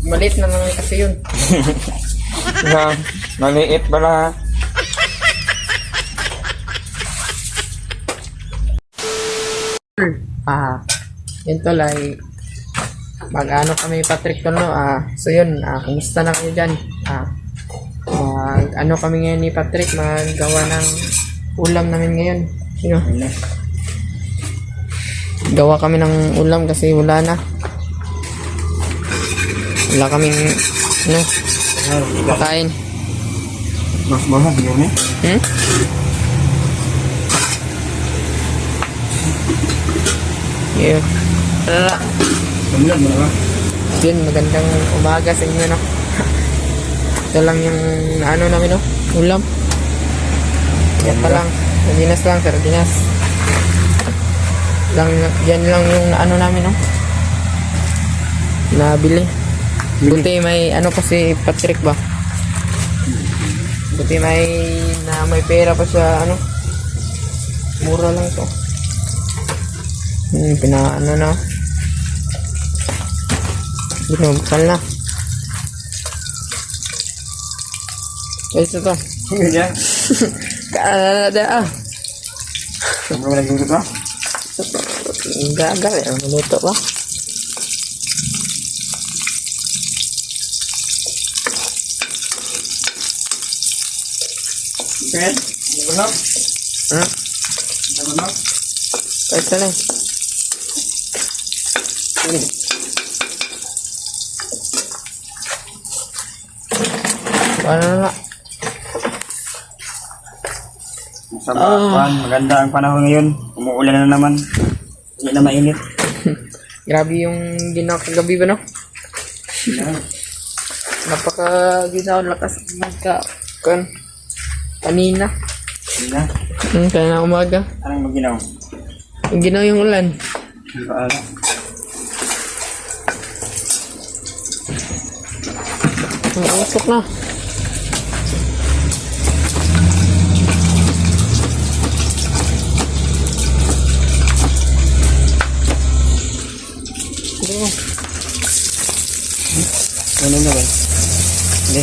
Maliit na lang kasi yun. Na, maliit pala. Yun tol ay mag-ano kami Patrick tol no. So yun, kumusta na kayo dyan? Mag-ano kami ngayon ni Patrick, maggawa ng ulam namin ngayon. You know? Gawa kami ng ulam kasi wala na. Wala kaming pakain. Mas mahal yun eh. Yeah. Alala. Yun, magandang umaga sa inyo no. Ito lang yung ano namin no, ulam. Yan pa lang, sardinas lang, sardinas. Yan lang yung ano namin no, nabili. Buti may ano kasi Patrick ba, buti may pera pa siya ano, mura lang to. Pinaano na, binubukal na. Ito to. Ganyan. Kaada Saan mo nagluto to? gagal ya, maluto ba? Pen? Nabunok? Nabunok? Ito lang. Ano na? Maganda ang panahon ngayon. Umuulan na naman. Hindi na mainit. Grabe yung ginawa kagabi ba no? Napaka lakas kanina. Kanina umaga. Anong maginaw? Yung ginawa yung ulan. Usok na. Ano na ba? Hindi.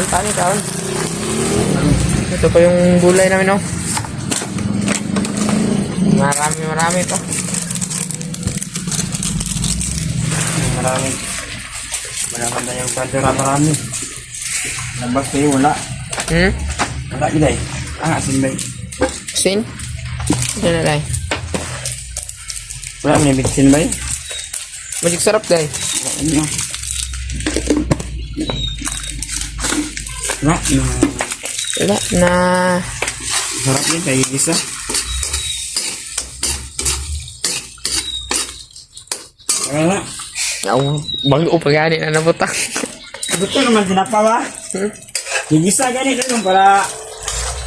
Taon. Ito pa yung gulay namin, no? Marami pa. Marami na yung pandora, marami. Nabas kayo, wala. Wala, gilay. Asin ba? Asin? Ito na, day. Wala, may bitsin ba? Magic sarap, day. Wala na. Sarap yun, kayo isa. Wala. Bago pa gani na nabutang. Gusto naman sinapa ba? Higisa ganito yung para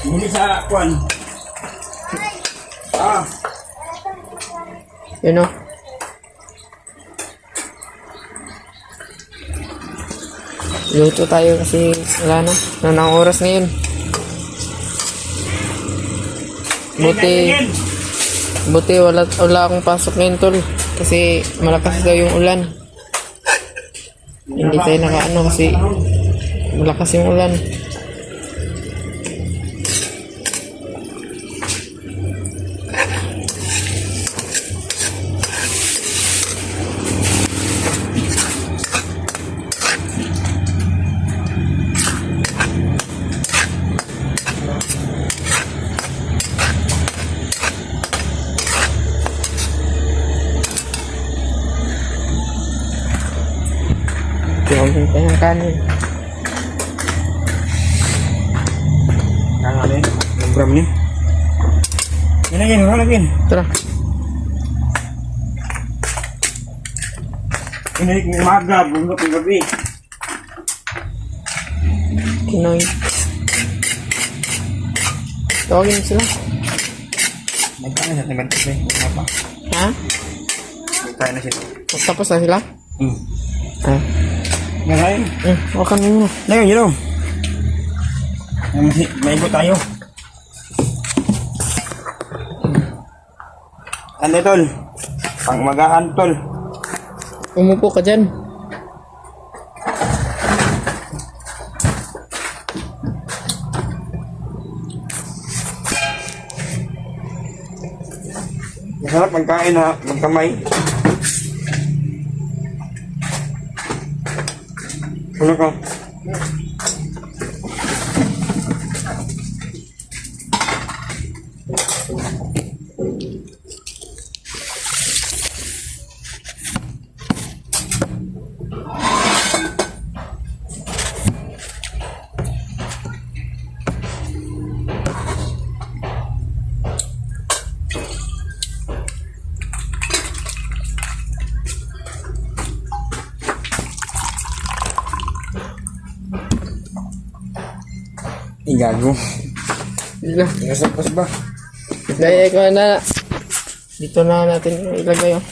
muli sa kuwan. Yun o. Luto tayo kasi wala na. Nanang oras ngayon. Buti wala akong pasok ngayon tol. Kasi malakas daw yung ulan. Hindi tayo nakaano kasi malakas yung ulan. Huwag tayo ng kanin. Kaya rin, yung bram niya. Yan, halagin. Tara. Kinilig ng umaga, bunot ng gabi. Kinoy. Tawagin mo sila. Magkano sa timan kasi? Apa? Ha? Magkano na sila? Tapos na sila? Ha? Ngayon? Wakan mo muna. Ngayon, yun o. Maigo tayo. Ano tol? Pangmagahan tol. Umupo ka dyan. Masarap magkain ha, magkamay. Ano ka? Igago. Diba? Nasagpas ba? Gaya ko na. Dito na natin ilagay oh.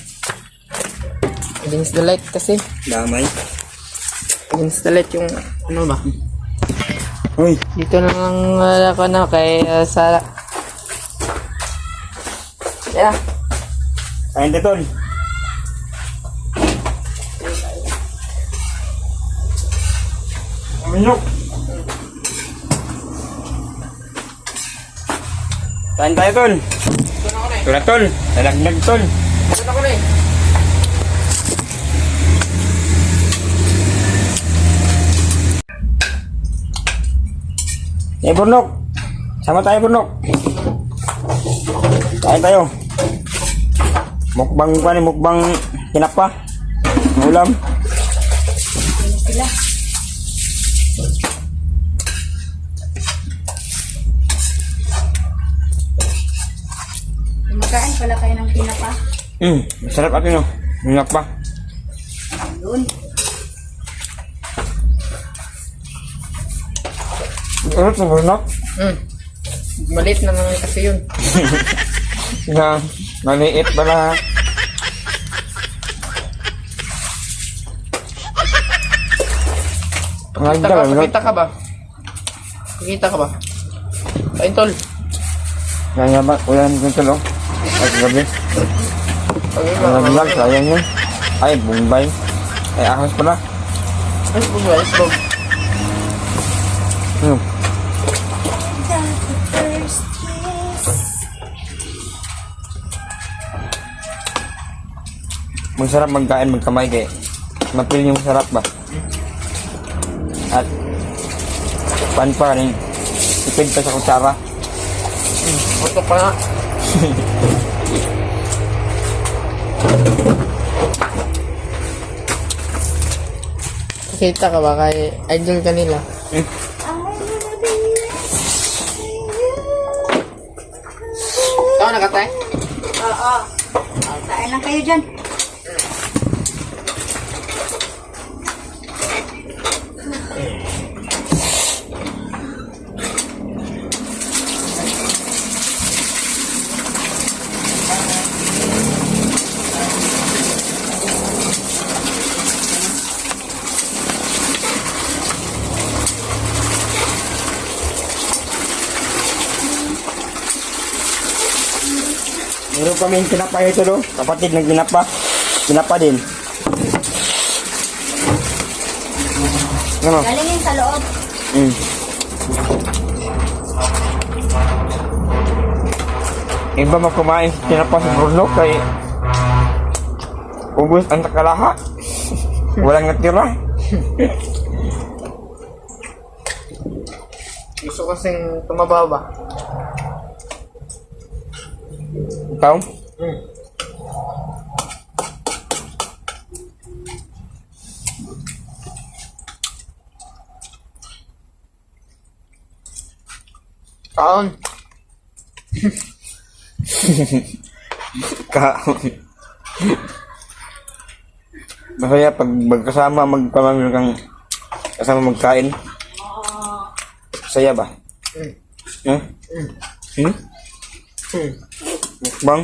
Against the light kasi. Damay. Against the light yung ano ba? Uy. Dito na lang ako na kay Sara. Yeah. Kain na tol. Aminok. Kain tayo tol. Tula tol. Nalaglag tol. Dito na ko na eh. Eh Burnok. Sama tayo Burnok. Kain tayo. Mukbang pa ni mukbang kinapa. Ulam. Kumakain pala kayo ng pinapa. Masarap atin no. Kinapa. Yun. Ano sa Burnok? Maliit na naman kasi yun. Na maliit pala. Pakita ka ba? Pakita ka ba? Kain tol. Kaya ba? Ulan ko tol oh. Ay gabi. Nalaglag. Sayang yun. Ay bumbay. Ay ahos pala. Ay, bugay. Bug. Masarap magkain magkamay kay mapil yung sarap ba? At pan pa rin tipid pa sa kutsara. Putok pa nga. Kita ka ba kay idol kanila? Ikaw nakatay? Oo. Kain lang kayo dyan. Meron kami yung kinapa ito do. Kapatid ng kinapa. Kinapa din. Ano? Galingin sa loob. Iba magkumain sa kinapa sa Bruno kay ubus ang takalaha. Walang natira. Gusto kasing tumaba ba? Ikaw? Kaon. Kaon. Masaya pag magkasama, magpamamil kang kasama magkain. Saya ba? Hmm? Hmm? Mukbang?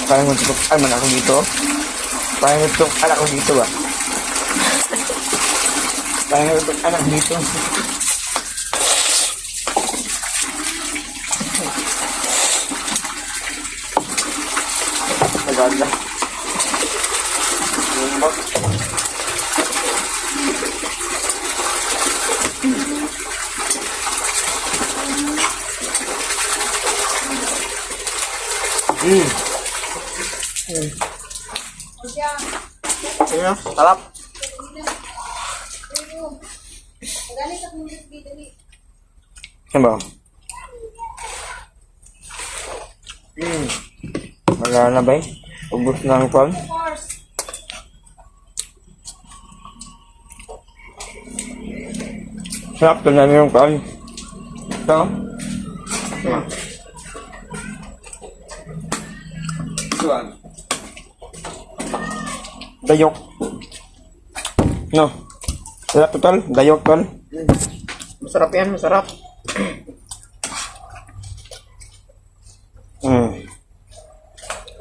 Parang magtutok man ako dito. Parang magtutok anak ko dito ba? Parang magtutok anak dito. Maganda. Lumbak. Iya, sarap. Yan ba? Magana ba eh? Ubus na ang pan. Sarap to na yung pan. Ito. Ito. Dayok. No. Sarap to tol. Dayok tol. Masarap yan, masarap.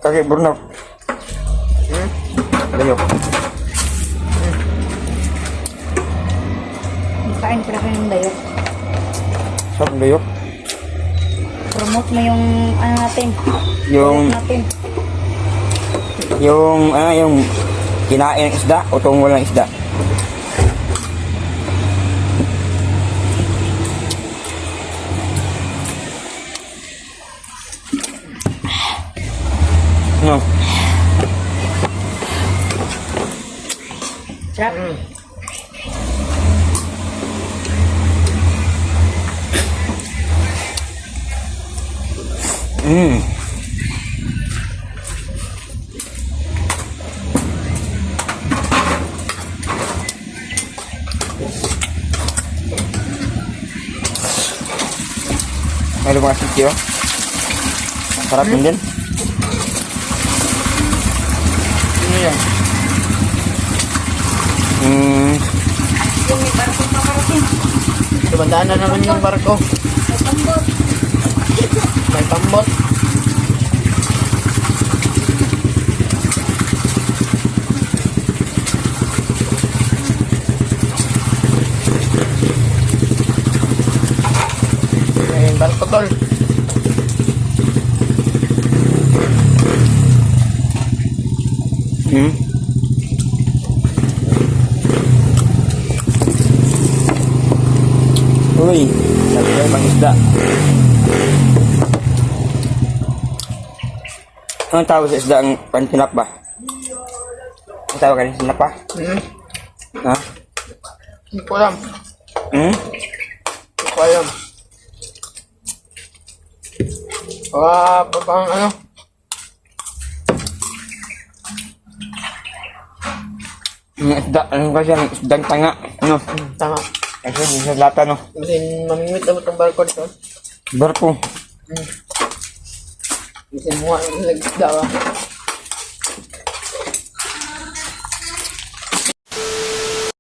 Kaki burno. Dayok. Kain pala kayo ng dayok. Sarap ng dayok. Promote mo yung ano natin. Yung Dayok natin. yung kinain ng isda o tungkol ng isda. No. Sarap. May lumang sityo. Sarap din din. Ano yan? Yung may barko pa karating. Dumandaan na naman yung barko. May tambot. May tambot. May barko tol. Uy, nagkaya bang isda. Anong tawag sa isda ang pantinap ba? Ang tawag ka sa sinap ba? Ha? Hindi ko alam. Hindi ko alam. Pang ano? Ang isda, ano kasi ang isdang tanga. Ano? Tama. Kasi di sa lata, no? Kasi mamimit na ang barko dito. Barko. Kasi mukha yung nag-isda ba?